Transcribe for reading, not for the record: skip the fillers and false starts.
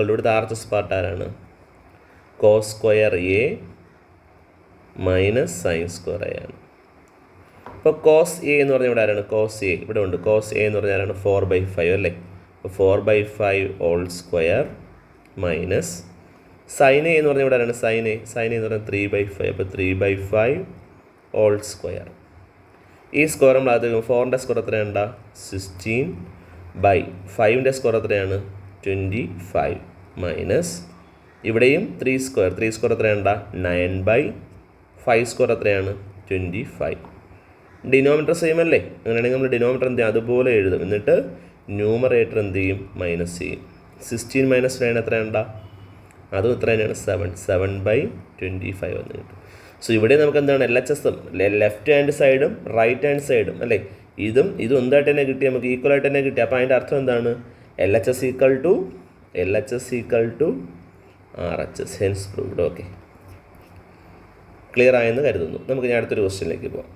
Equal to ഇവിടുത്തെ RHS part ആരാണ്? Cos square A minus sine square A ആണ്. അപ്പോൾ കോസ് എ എന്ന് പറഞ്ഞാൽ ഇവിടെ ആരാണ്? കോസ് എ ഇവിടെ ഉണ്ട്. കോസ് എ എന്ന് പറഞ്ഞാൽ ആരാണ്? 4/5 അല്ലേ? അപ്പോൾ 4/5 whole square minus sine A എന്ന് പറഞ്ഞാൽ ഇവിടെ ആരാണ്? സൈൻ എ എന്ന് പറഞ്ഞാൽ 3/5. അപ്പോൾ 3/5 ഹോൾ സ്ക്വയർ. ഈ സ്ക്വയർ നമ്മൾ അത് 4ൻ്റെ സ്ക്വയർ എത്രയുണ്ടാ? 16/5ൻ്റെ സ്ക്വയർ എത്രയാണ്? 25 മൈനസ് ഇവിടെയും 3 സ്ക്വയർ എത്രയുണ്ടാ? 9/5 സ്ക്വയർ എത്രയാണ്? 25. ഡിനോമിനേറ്റർ സെയിം അല്ലേ? അങ്ങനെയാണെങ്കിൽ നമ്മൾ ഡിനോമിനേറ്റർ എന്ത് ചെയ്യും? അതുപോലെ എഴുതും. എന്നിട്ട് ന്യൂമറേറ്റർ എന്ത് ചെയ്യും? മൈനസ് ചെയ്യും. 16 മൈനസ് 9 എത്രയുണ്ടാ? അതും എത്ര തന്നെയാണ്? 7/25 എന്ന് കിട്ടും. സോ ഇവിടെ നമുക്ക് എന്താണ്? LHS ലെഫ്റ്റ് ഹാൻഡ് സൈഡും റൈറ്റ് ഹാൻഡ് സൈഡും അല്ലേ? ഇതും എന്തായിട്ട് തന്നെ കിട്ടി, നമുക്ക് ഈക്വൽ ആയിട്ട് തന്നെ കിട്ടി. അപ്പോൾ അതിൻ്റെ അർത്ഥം എന്താണ്? LHS equal to RHS. Hence proved. Okay, clear ആയെന്ന് കരുതുന്നു. നമുക്ക് ഞാൻ അടുത്തൊരു ക്വസ്റ്റ്യനിലേക്ക് പോകാം.